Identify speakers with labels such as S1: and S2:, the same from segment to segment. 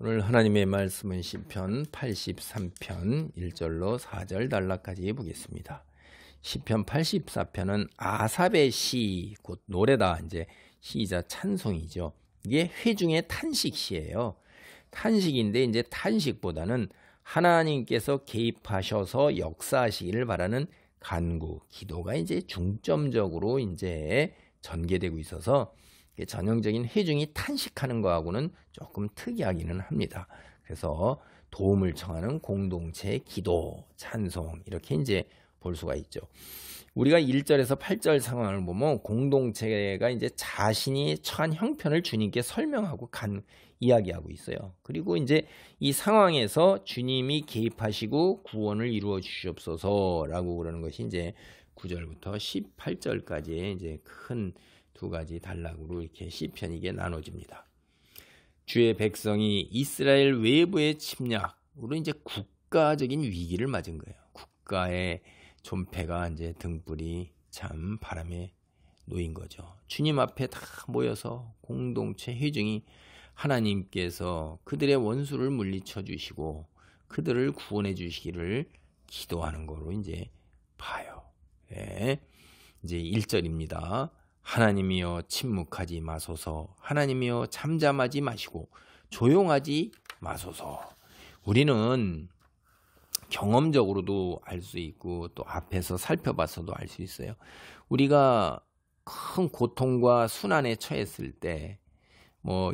S1: 오늘 하나님의 말씀은 시편 83편 1절로 4절 단락까지 보겠습니다. 시편 84편은 아삽의 시, 곧 노래다. 이제 시이자 찬송이죠. 이게 회중의 탄식시예요. 탄식인데 이제 탄식보다는 하나님께서 개입하셔서 역사하시기를 바라는 간구, 기도가 이제 중점적으로 이제 전개되고 있어서 전형적인 회중이 탄식하는 거하고는 조금 특이하기는 합니다. 그래서 도움을 청하는 공동체 기도, 찬송 이렇게 이제 볼 수가 있죠. 우리가 1절에서 8절 상황을 보면 공동체가 이제 자신이 처한 형편을 주님께 설명하고 이야기하고 있어요. 그리고 이제 이 상황에서 주님이 개입하시고 구원을 이루어 주시옵소서라고 그러는 것이 이제 9절부터 18절까지의 이제 큰 두 가지 단락으로 이렇게 시편이 나눠집니다. 주의 백성이 이스라엘 외부의 침략으로 이제 국가적인 위기를 맞은 거예요. 국가의 존폐가 이제 등불이 참 바람에 놓인 거죠. 주님 앞에 다 모여서 공동체 회중이 하나님께서 그들의 원수를 물리쳐 주시고 그들을 구원해 주시기를 기도하는 거로 이제 봐요. 네. 이제 1절입니다. 하나님이여 침묵하지 마소서. 하나님이여 잠잠하지 마시고 조용하지 마소서. 우리는 경험적으로도 알 수 있고 또 앞에서 살펴봐서도 알 수 있어요. 우리가 큰 고통과 순환에 처했을 때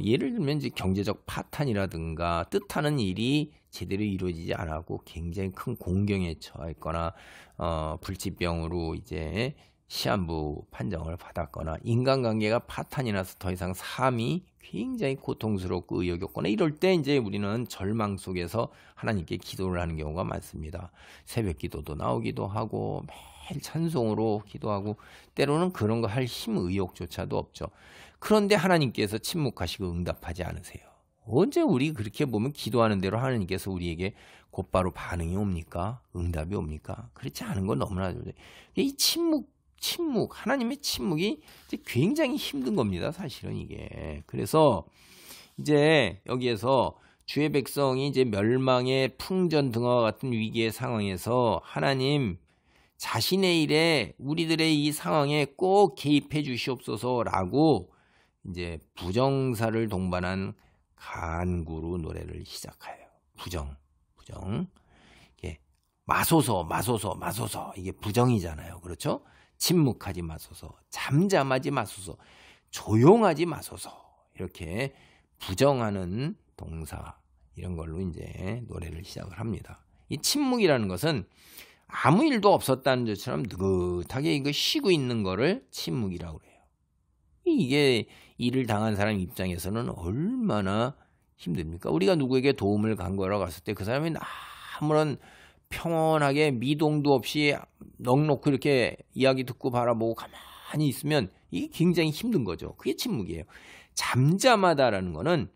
S1: 예를 들면 이제 경제적 파탄이라든가 뜻하는 일이 제대로 이루어지지 않았고 굉장히 큰 공경에 처했거나 불치병으로 이제 시한부 판정을 받았거나 인간관계가 파탄이 나서 더 이상 삶이 굉장히 고통스럽고 의욕이 없거나 이럴 때 이제 우리는 절망 속에서 하나님께 기도를 하는 경우가 많습니다. 새벽 기도도 나오기도 하고 매일 찬송으로 기도하고 때로는 그런 거 할 힘 의욕조차도 없죠. 그런데 하나님께서 침묵하시고 응답하지 않으세요. 언제 우리 그렇게 보면 기도하는 대로 하나님께서 우리에게 곧바로 반응이 옵니까? 응답이 옵니까? 그렇지 않은 건 너무나 좋아요. 이 침묵, 하나님의 침묵이 굉장히 힘든 겁니다. 사실은 이게. 그래서 이제 여기에서 주의 백성이 이제 멸망의 풍전 등과 같은 위기의 상황에서 하나님 자신의 일에 우리들의 이 상황에 꼭 개입해 주시옵소서라고 이제 부정사를 동반한 간구로 노래를 시작해요. 부정. 이게 마소서 이게 부정이잖아요. 그렇죠? 침묵하지 마소서, 잠잠하지 마소서, 조용하지 마소서 이렇게 부정하는 동사 이런 걸로 이제 노래를 시작을 합니다. 이 침묵이라는 것은 아무 일도 없었다는 것처럼 느긋하게 이거 쉬고 있는 거를 침묵이라고 해요. 이게 일을 당한 사람 입장에서는 얼마나 힘듭니까? 우리가 누구에게 도움을 간구하러 갔을 때 그 사람이 아무런 평온하게 미동도 없이 넋놓고 이렇게 이야기 듣고 바라보고 가만히 있으면 이게 굉장히 힘든 거죠. 그게 침묵이에요. 잠잠하다라는 거는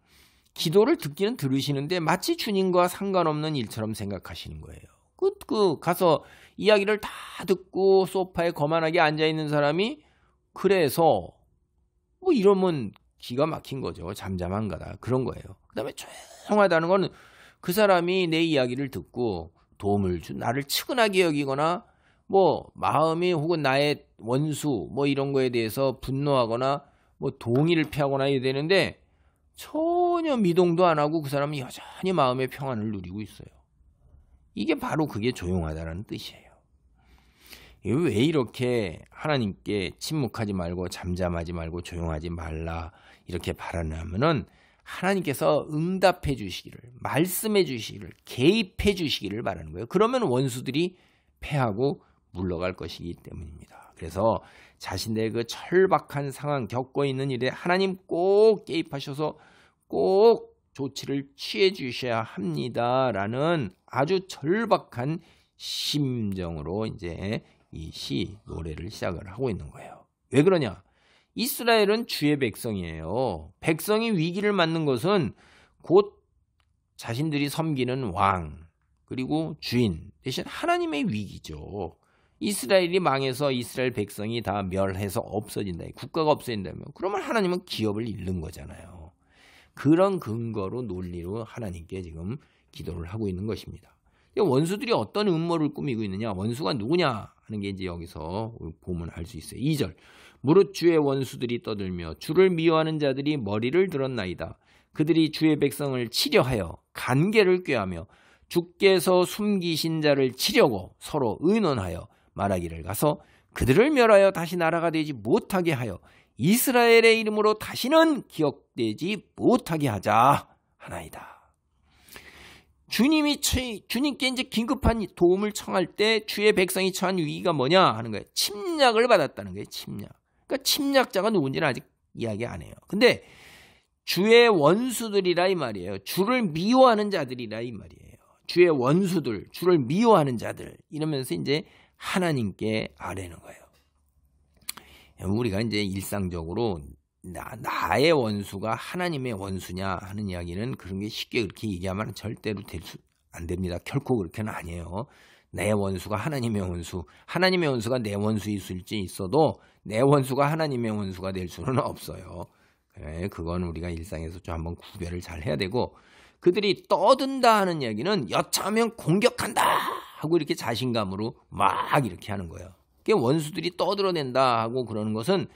S1: 기도를 듣기는 들으시는데 마치 주님과 상관없는 일처럼 생각하시는 거예요. 가서 이야기를 다 듣고 소파에 거만하게 앉아있는 사람이 그래서 이러면 기가 막힌 거죠. 잠잠한 거다. 그런 거예요. 그 다음에 조용하다는 건 그 사람이 내 이야기를 듣고 도움을 나를 측은하게 여기거나 마음이 혹은 나의 원수 이런 거에 대해서 분노하거나 동의를 피하거나 해야 되는데 전혀 미동도 안 하고 그 사람은 여전히 마음의 평안을 누리고 있어요. 이게 바로 그게 조용하다라는 뜻이에요. 왜 이렇게 하나님께 침묵하지 말고 잠잠하지 말고 조용하지 말라 이렇게 바라냐면은 하나님께서 응답해 주시기를, 말씀해 주시기를, 개입해 주시기를 바라는 거예요. 그러면 원수들이 패하고 물러갈 것이기 때문입니다. 그래서 자신들의 그 절박한 상황 겪고 있는 일에 하나님 꼭 개입하셔서 꼭 조치를 취해 주셔야 합니다라는 아주 절박한 심정으로 이제 이 시 노래를 시작을 하고 있는 거예요. 왜 그러냐? 이스라엘은 주의 백성이에요. 백성이 위기를 맞는 것은 곧 자신들이 섬기는 왕 그리고 주인 대신 하나님의 위기죠. 이스라엘이 망해서 이스라엘 백성이 다 멸해서 없어진다. 국가가 없어진다면 그러면 하나님은 기업을 잃는 거잖아요. 그런 근거로 논리로 하나님께 지금 기도를 하고 있는 것입니다. 원수들이 어떤 음모를 꾸미고 있느냐, 원수가 누구냐 하는 게 이제 여기서 보면 알 수 있어요. 2절, 무릇 주의 원수들이 떠들며 주를 미워하는 자들이 머리를 들었나이다. 그들이 주의 백성을 치려하여 간계를 꾀하며 주께서 숨기신 자를 치려고 서로 의논하여 말하기를 가서 그들을 멸하여 다시 나라가 되지 못하게 하여 이스라엘의 이름으로 다시는 기억되지 못하게 하자 하나이다. 주님께 이제 긴급한 도움을 청할 때 주의 백성이 처한 위기가 뭐냐 하는 거예요. 침략을 받았다는 거예요. 침략. 그러니까 침략자가 누군지는 아직 이야기 안 해요. 근데 주의 원수들이라 이 말이에요. 주를 미워하는 자들이라 이 말이에요. 주의 원수들, 주를 미워하는 자들 이러면서 이제 하나님께 아뢰는 거예요. 우리가 이제 일상적으로 나의 원수가 하나님의 원수냐 하는 이야기는 그런 게 쉽게 그렇게 얘기하면 절대로 안 됩니다. 결코 그렇게는 아니에요. 내 원수가 하나님의 원수, 하나님의 원수가 내 원수일 수 있어도 내 원수가 하나님의 원수가 될 수는 없어요. 그래, 그건 우리가 일상에서 좀 한번 구별을 잘 해야 되고, 그들이 떠든다 하는 이야기는 여차하면 공격한다 하고 이렇게 자신감으로 막 이렇게 하는 거예요. 원수들이 떠들어댄다 하고 그러는 것은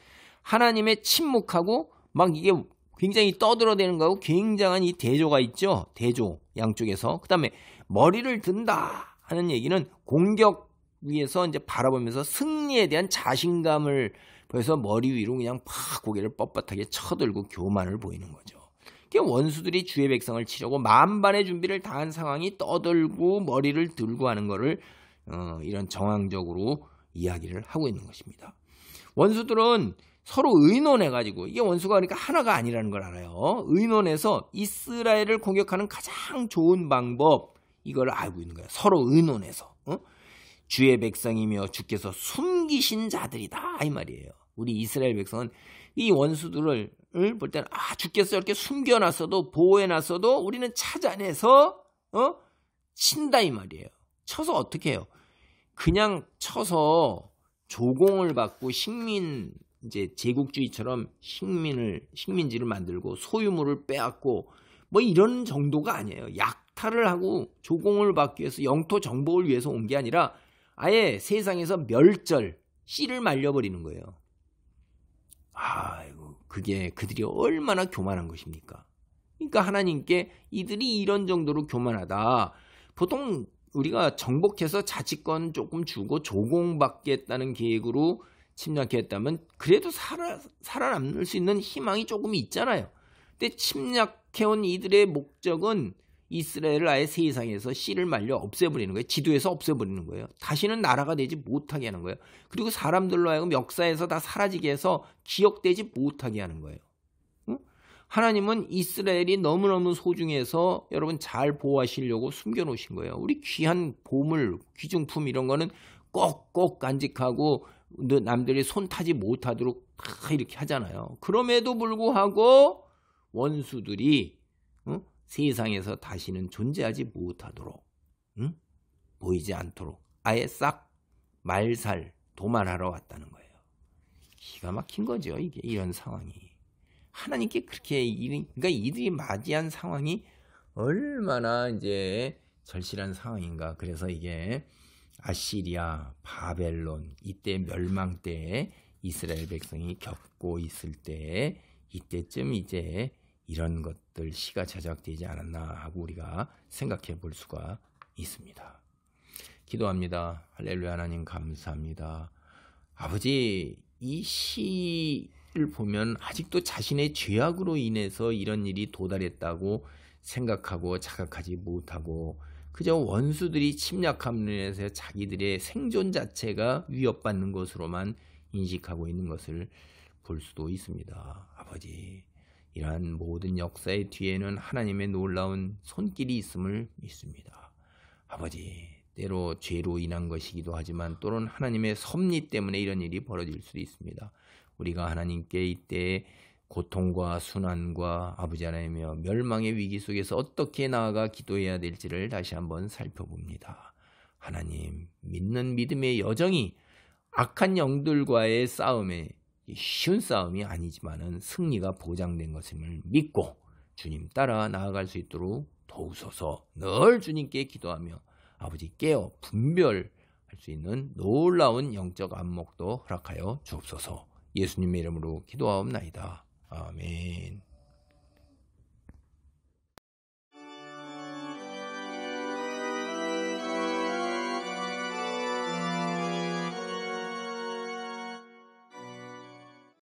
S1: 하나님의 침묵하고 막 이게 굉장히 떠들어대는 거하고 굉장한 이 대조가 있죠. 대조 양쪽에서. 그 다음에 머리를 든다 하는 얘기는 공격 위에서 이제 바라보면서 승리에 대한 자신감을 보여서 머리 위로 그냥 팍 고개를 뻣뻣하게 쳐들고 교만을 보이는 거죠. 원수들이 주의 백성을 치려고 만반의 준비를 다한 상황이 떠들고 머리를 들고 하는 거를 이런 정황적으로 이야기를 하고 있는 것입니다. 원수들은 서로 의논해가지고, 이게 원수가 그러니까 하나가 아니라는 걸 알아요. 의논해서 이스라엘을 공격하는 가장 좋은 방법, 이걸 알고 있는 거예요. 서로 의논해서. 주의 백성이며 주께서 숨기신 자들이다 이 말이에요. 우리 이스라엘 백성은 이 원수들을 볼 때는 주께서 이렇게 숨겨놨어도 보호해놨어도 우리는 찾아내서 친다 이 말이에요. 쳐서 어떻게 해요? 그냥 쳐서 조공을 받고 이제 제국주의처럼 식민지를 만들고 소유물을 빼앗고 뭐 이런 정도가 아니에요. 약탈을 하고 조공을 받기 위해서 영토 정복을 위해서 온 게 아니라 아예 세상에서 멸절, 씨를 말려버리는 거예요. 아이고, 그게 그들이 얼마나 교만한 것입니까? 그러니까 하나님께 이들이 이런 정도로 교만하다. 보통 우리가 정복해서 자치권 조금 주고 조공받겠다는 계획으로 침략했다면 그래도 살아남을 수 있는 희망이 조금 있잖아요. 근데 침략해온 이들의 목적은 이스라엘을 아예 세상에서 씨를 말려 없애버리는 거예요. 지도에서 없애버리는 거예요. 다시는 나라가 되지 못하게 하는 거예요. 그리고 사람들로 하여금 역사에서 다 사라지게 해서 기억되지 못하게 하는 거예요. 하나님은 이스라엘이 너무너무 소중해서 여러분 잘 보호하시려고 숨겨놓으신 거예요. 우리 귀한 보물, 귀중품 이런 거는 꼭꼭 간직하고 남들이 손 타지 못하도록 다 이렇게 하잖아요. 그럼에도 불구하고 원수들이 세상에서 다시는 존재하지 못하도록, 보이지 않도록 아예 싹 말살, 도만하러 왔다는 거예요. 기가 막힌 거죠. 이게 이런 상황이. 하나님께 그렇게 그러니까 이들이 맞이한 상황이 얼마나 이제 절실한 상황인가. 그래서 이게 아시리아, 바벨론 이때 멸망 때 이스라엘 백성이 겪고 있을 때 이때쯤 이제 이런 것들 시가 제작되지 않았나 하고 우리가 생각해 볼 수가 있습니다. 기도합니다. 할렐루야. 하나님 감사합니다. 아버지, 이 시를 보면 아직도 자신의 죄악으로 인해서 이런 일이 도달했다고 생각하고 자각하지 못하고 그저 원수들이 침략함으로 인해서 자기들의 생존 자체가 위협받는 것으로만 인식하고 있는 것을 볼 수도 있습니다. 아버지, 이러한 모든 역사의 뒤에는 하나님의 놀라운 손길이 있음을 믿습니다. 아버지, 때로 죄로 인한 것이기도 하지만 또는 하나님의 섭리 때문에 이런 일이 벌어질 수도 있습니다. 우리가 하나님께 이때 고통과 순환과 아버지 하나님이여 멸망의 위기 속에서 어떻게 나아가 기도해야 될지를 다시 한번 살펴봅니다. 하나님, 믿는 믿음의 여정이 악한 영들과의 싸움에 쉬운 싸움이 아니지만은 승리가 보장된 것임을 믿고 주님 따라 나아갈 수 있도록 도우소서. 늘 주님께 기도하며 아버지 깨어 분별할 수 있는 놀라운 영적 안목도 허락하여 주옵소서. 예수님의 이름으로 기도하옵나이다. 아멘.